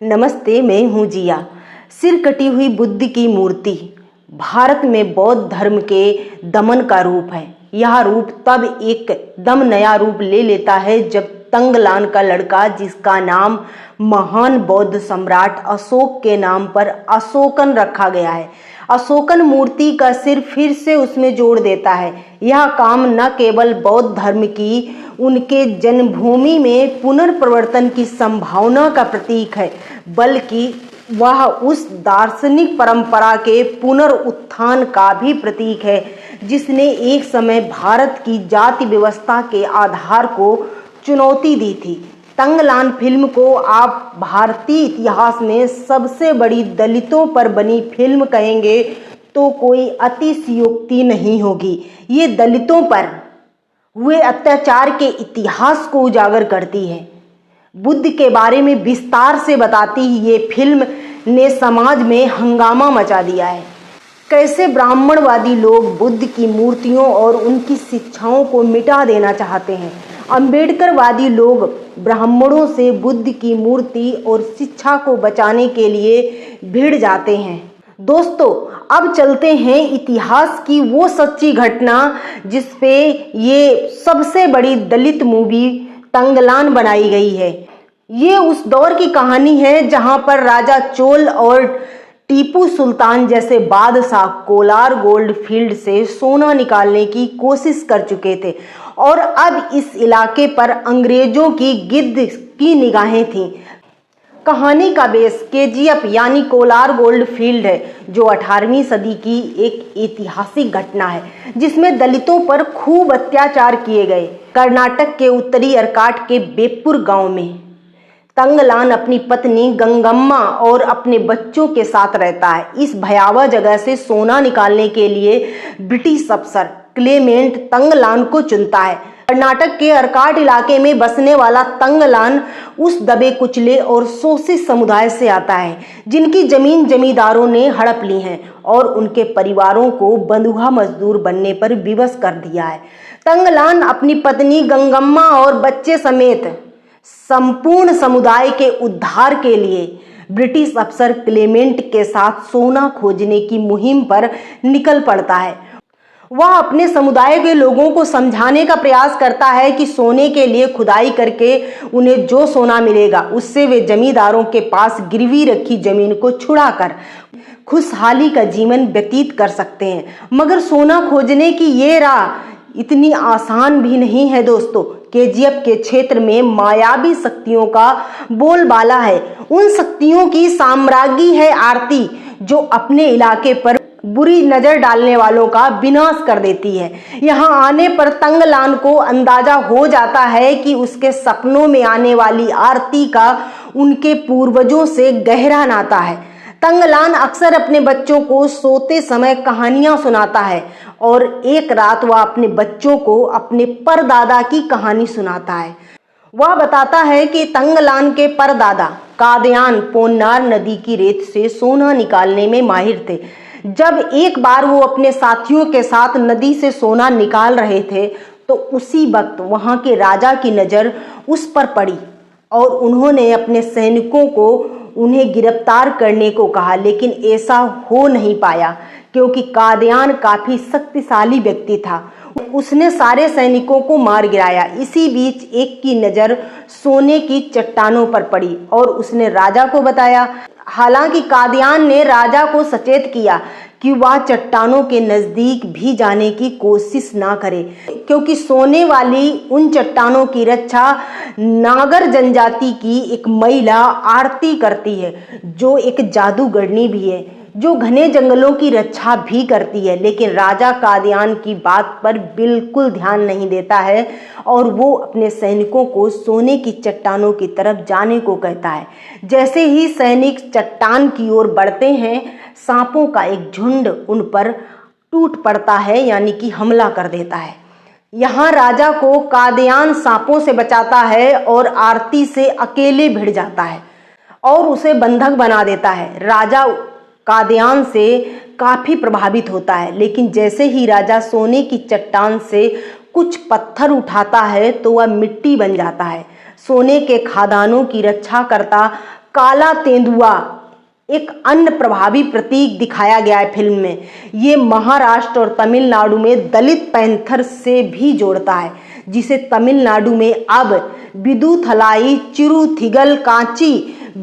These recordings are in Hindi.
नमस्ते, मैं हूँ जिया। सिर कटी हुई बुद्ध की मूर्ति भारत में बौद्ध धर्म के दमन का रूप है। यह रूप तब एकदम नया रूप ले लेता है जब तंगलान का लड़का, जिसका नाम महान बौद्ध सम्राट अशोक के नाम पर अशोकन रखा गया है, अशोकन मूर्ति का सिर फिर से उसमें जोड़ देता है। यह काम न केवल बौद्ध धर्म की उनके जन्मभूमि में पुनर्प्रवर्तन की संभावना का प्रतीक है, बल्कि वह उस दार्शनिक परंपरा के पुनरुत्थान का भी प्रतीक है जिसने एक समय भारत की जाति व्यवस्था के आधार को चुनौती दी थी। तंगलान फिल्म को आप भारतीय इतिहास में सबसे बड़ी दलितों पर बनी फिल्म कहेंगे तो कोई अतिशयोक्ति नहीं होगी। ये दलितों पर हुए अत्याचार के इतिहास को उजागर करती है। बुद्ध के बारे में विस्तार से बताती ये फिल्म ने समाज में हंगामा मचा दिया है। कैसे ब्राह्मणवादी लोग बुद्ध की मूर्तियों और उनकी शिक्षाओं को मिटा देना चाहते हैं। अम्बेडकरवादी लोग ब्राह्मणों से बुद्ध की मूर्ति और शिक्षा को बचाने के लिए भिड़ जाते हैं। दोस्तों, अब चलते हैं इतिहास की वो सच्ची घटना जिस पे ये सबसे बड़ी दलित मूवी तंगलान बनाई गई है। ये उस दौर की कहानी है जहां पर राजा चोल और टीपू सुल्तान जैसे बादशाह कोलार गोल्ड फील्ड से सोना निकालने की कोशिश कर चुके थे और अब इस इलाके पर अंग्रेजों की गिद्ध की निगाहें थीं। कहानी का बेस केजीएफ यानी कोलार गोल्ड फील्ड है, जो 18वीं सदी की एक ऐतिहासिक घटना है जिसमें दलितों पर खूब अत्याचार किए गए। कर्नाटक के उत्तरी अरकाट के बेपुर गांव में तंगलान अपनी पत्नी गंगम्मा और अपने बच्चों के साथ रहता है। इस भयावह जगह से सोना निकालने के लिए ब्रिटिश अफसर क्लेमेंट तंगलान को चुनता है। कर्नाटक के अरकाट इलाके में बसने वाला तंगलान उस दबे कुचले और शोषित समुदाय से आता है जिनकी जमीन जमींदारों ने हड़प ली है और उनके परिवारों को बंधुआ मजदूर बनने पर विवश कर दिया है। तंगलान अपनी पत्नी गंगम्मा और बच्चे समेत संपूर्ण समुदाय के उद्धार के लिए ब्रिटिश अफसर क्लेमेंट के साथ सोना खोजने की मुहिम पर निकल पड़ता है। वह अपने समुदाय के लोगों को समझाने का प्रयास करता है कि सोने के लिए खुदाई करके उन्हें जो सोना मिलेगा उससे वे जमींदारों के पास गिरवी रखी जमीन को छुड़ाकर खुशहाली का जीवन व्यतीत कर सकते हैं। मगर सोना खोजने की ये राह इतनी आसान भी नहीं है दोस्तों। केजीएफ के क्षेत्र में मायावी शक्तियों का बोलबाला है। उन शक्तियों की साम्राज्ञी है आरती, जो अपने इलाके पर बुरी नजर डालने वालों का विनाश कर देती है। यहाँ आने पर तंगलान को अंदाजा हो जाता है कि उसके सपनों में आने वाली आरती का उनके पूर्वजों से गहरा नाता है। तंगलान अक्सर अपने बच्चों को सोते समय कहानियां सुनाता है और एक रात वह अपने बच्चों को अपने परदादा की कहानी सुनाता है। वह बताता है कि तंगलान के परदादा कादयान पोन्नार नदी की रेत से सोना निकालने में माहिर थे। जब एक बार वो अपने साथियों के साथ नदी से सोना निकाल रहे थे तो उसी वक्त वहां के राजा की नज़र उस पर पड़ी और उन्होंने अपने सैनिकों को उन्हें गिरफ्तार करने को कहा, लेकिन ऐसा हो नहीं पाया क्योंकि कादयान काफी शक्तिशाली व्यक्ति था। उसने सारे सैनिकों को मार गिराया। इसी बीच एक की नज़र सोने की चट्टानों पर पड़ी और उसने राजा को बताया। हालांकि कादयान ने राजा को सचेत किया कि वह चट्टानों के नज़दीक भी जाने की कोशिश ना करे, क्योंकि सोने वाली उन चट्टानों की रक्षा नागर जनजाति की एक महिला आरती करती है, जो एक जादूगरनी भी है, जो घने जंगलों की रक्षा भी करती है। लेकिन राजा कादयान की बात पर बिल्कुल ध्यान नहीं देता है और वो अपने सैनिकों को सोने की चट्टानों की तरफ जाने को कहता है। जैसे ही सैनिक चट्टान की ओर बढ़ते हैं, सांपों का एक झुंड उन पर टूट पड़ता है, यानी कि हमला कर देता है। यहाँ राजा को कादयान सांपों से बचाता है और आरती से अकेले भिड़ जाता है और उसे बंधक बना देता है। राजा कादयान से काफी प्रभावित होता है, लेकिन जैसे ही राजा सोने की चट्टान से कुछ पत्थर उठाता है तो वह मिट्टी बन जाता है। सोने के खादानों की रक्षा करता काला तेंदुआ एक अन्य प्रभावी प्रतीक दिखाया गया है फिल्म में। ये महाराष्ट्र और तमिलनाडु में दलित पैंथर से भी जोड़ता है, जिसे तमिलनाडु में अब विदुथलाई चिरुथिगल कांची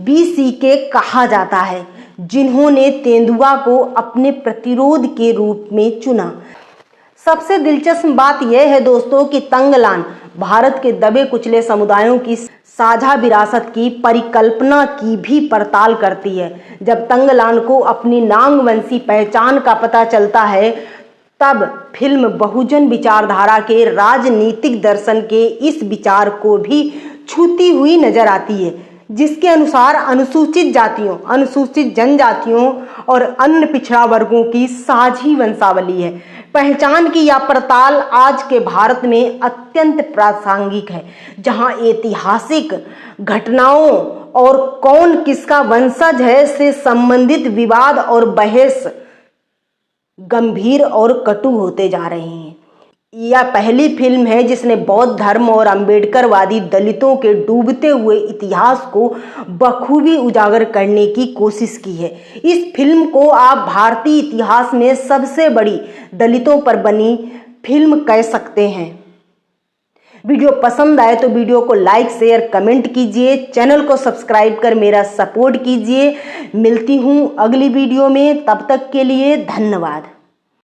BCK कहा जाता है, जिन्होंने तेंदुआ को अपने प्रतिरोध के रूप में चुना। सबसे दिलचस्प बात यह है दोस्तों कि तंगलान भारत के दबे कुचले समुदायों की साझा विरासत की परिकल्पना की भी पड़ताल करती है। जब तंगलान को अपनी नांगवंशी पहचान का पता चलता है, तब फिल्म बहुजन विचारधारा के राजनीतिक दर्शन के इस विचार को भी छूती हुई नजर आती है, जिसके अनुसार अनुसूचित जातियों, अनुसूचित जनजातियों और अन्य पिछड़ा वर्गों की साझी वंशावली है। पहचान की यह पड़ताल आज के भारत में अत्यंत प्रासंगिक है, जहां ऐतिहासिक घटनाओं और कौन किसका वंशज है से संबंधित विवाद और बहस गंभीर और कटु होते जा रहे हैं। यह पहली फिल्म है जिसने बौद्ध धर्म और अम्बेडकरवादी दलितों के डूबते हुए इतिहास को बखूबी उजागर करने की कोशिश की है। इस फिल्म को आप भारतीय इतिहास में सबसे बड़ी दलितों पर बनी फिल्म कह सकते हैं। वीडियो पसंद आए तो वीडियो को लाइक, शेयर, कमेंट कीजिए। चैनल को सब्सक्राइब कर मेरा सपोर्ट कीजिए। मिलती हूँ अगली वीडियो में, तब तक के लिए धन्यवाद।